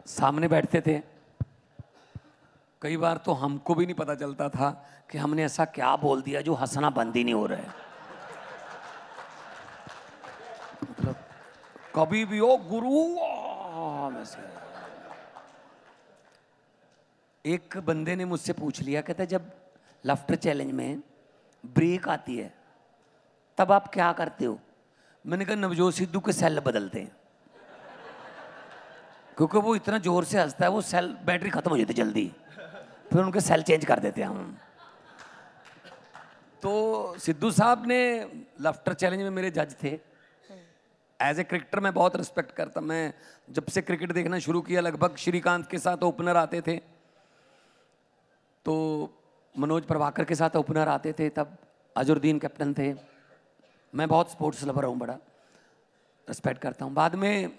सामने बैठते थे, कई बार तो हमको भी नहीं पता चलता था कि हमने ऐसा क्या बोल दिया जो हंसना बंद ही नहीं हो रहा है। मतलब कभी भी ओ गुरु एक बंदे ने मुझसे पूछ लिया, कहता जब लाफ्टर चैलेंज में ब्रेक आती है तब आप क्या करते हो? मैंने कहा नवजोत सिद्धू के सेल बदलते हैं, क्योंकि वो इतना जोर से हंसता है, वो सेल बैटरी खत्म हो जाती है जल्दी, फिर उनके सेल चेंज कर देते हैं हम। तो सिद्धू साहब ने लाफ्टर चैलेंज में मेरे जज थे। एज ए क्रिकेटर मैं बहुत रिस्पेक्ट करता, मैं जब से क्रिकेट देखना शुरू किया लगभग श्रीकांत के साथ ओपनर आते थे, तो मनोज प्रभाकर के साथ ओपनर आते थे, तब अजहरुद्दीन कैप्टन थे। मैं बहुत स्पोर्ट्स लवर हूँ, बड़ा रिस्पेक्ट करता हूँ। बाद में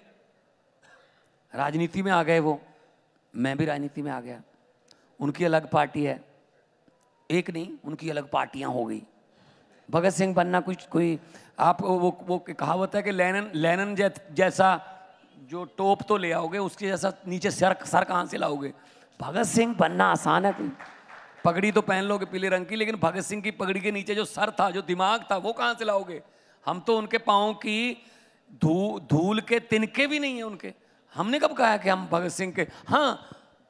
राजनीति में आ गए वो, मैं भी राजनीति में आ गया। उनकी अलग पार्टी है, एक नहीं उनकी अलग पार्टियां हो गई। भगत सिंह बनना कुछ कोई आप वो कहावत है कि लेनन जैसा जो टोप तो ले आओगे, उसके जैसा नीचे सर कहाँ से लाओगे? भगत सिंह बनना आसान है? कोई पगड़ी तो पहन लोगे पीले रंग की, लेकिन भगत सिंह की पगड़ी के नीचे जो सर था, जो दिमाग था, वो कहाँ से लाओगे? हम तो उनके पाँव की धूल के तिनके भी नहीं है उनके। हमने कब कहा कि हम भगत सिंह के, हाँ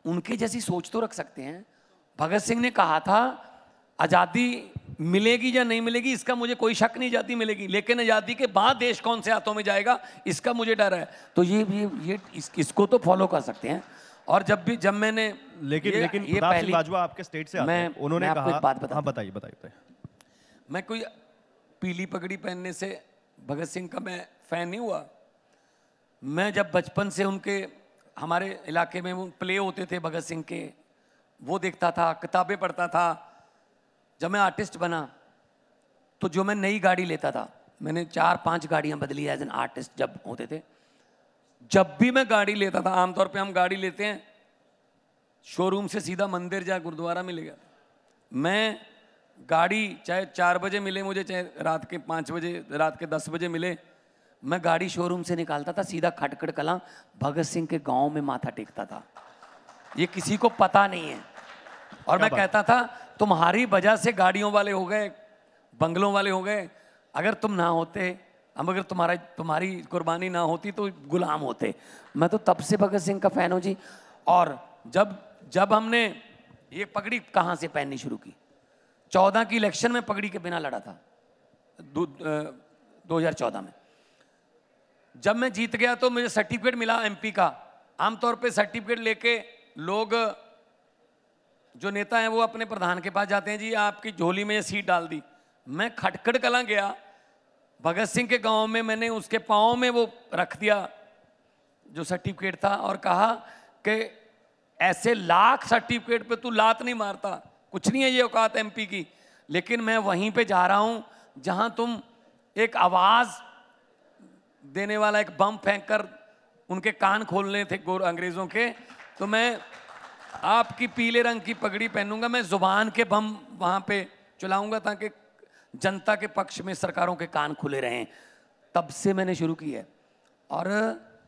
उनके जैसी सोच तो रख सकते हैं। भगत सिंह ने कहा था आज़ादी मिलेगी या नहीं मिलेगी इसका मुझे कोई शक नहीं, आज़ादी मिलेगी, लेकिन आज़ादी के बाद देश कौन से हाथों में जाएगा इसका मुझे डर है। तो इसको तो फॉलो कर सकते हैं। और जब मैंने लेकिन प्रताप सिंह बाजवा आपके स्टेट से आते हैं, उन्होंने कहा, एक बात हाँ बताइए। मैं कोई पीली पगड़ी पहनने से भगत सिंह का मैं फैन नहीं हुआ। मैं जब बचपन से उनके, हमारे इलाके में वो प्ले होते थे भगत सिंह के, वो देखता था, किताबें पढ़ता था। जब मैं आर्टिस्ट बना तो जो मैं नई गाड़ी लेता था, मैंने 4-5 गाड़ियां बदली एज एन आर्टिस्ट जब होते थे। जब भी मैं गाड़ी लेता था, आमतौर पे हम गाड़ी लेते हैं शोरूम से सीधा मंदिर या गुरुद्वारा में ले गया, मैं गाड़ी चाहे 4 बजे मिले मुझे, चाहे रात के 5 बजे, रात के 10 बजे मिले, मैं गाड़ी शोरूम से निकालता था, सीधा खटखड़ कलां भगत सिंह के गांव में माथा टेकता था। ये किसी को पता नहीं है। और मैं कहता था तुम्हारी वजह से गाड़ियों वाले हो गए, बंगलों वाले हो गए, अगर तुम ना होते, हम अगर तुम्हारी कुर्बानी ना होती तो गुलाम होते। मैं तो तब से भगत सिंह का फैन हूँ जी। और जब हमने ये पगड़ी कहाँ से पहननी शुरू की, 14 की इलेक्शन में पगड़ी के बिना लड़ा था 2014 में। जब मैं जीत गया तो मुझे सर्टिफिकेट मिला एमपी का। आमतौर पे सर्टिफिकेट लेके लोग, जो नेता हैं, वो अपने प्रधान के पास जाते हैं, जी आपकी झोली में ये सीट डाल दी। मैं खटखड़ कलां गया भगत सिंह के गांव में, मैंने उसके पाँव में वो रख दिया जो सर्टिफिकेट था, और कहा कि ऐसे लाख सर्टिफिकेट पे तू लात नहीं मारता, कुछ नहीं है ये औकात एमपी की, लेकिन मैं वहीं पे जा रहा हूं जहां तुम एक आवाज देने वाला एक बम फेंक कर उनके कान खोलने थे अंग्रेजों के। तो मैं आपकी पीले रंग की पगड़ी पहनूंगा, मैं जुबान के बम वहां पे चलाऊंगा ताकि जनता के पक्ष में सरकारों के कान खुले रहें। तब से मैंने शुरू की है। और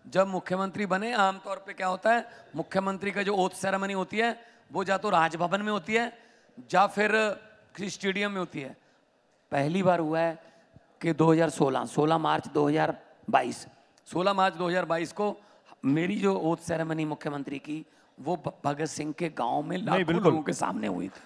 जब मुख्यमंत्री बने, आमतौर पे क्या होता है, मुख्यमंत्री का जो ओथ सेरेमनी होती है वो या तो राजभवन में होती है या फिर किसी स्टेडियम में होती है। पहली बार हुआ है कि 16 मार्च 2022 को मेरी जो ओथ सेरेमनी मुख्यमंत्री की, वो भगत सिंह के गांव में लाखों लोगों के सामने हुई थी।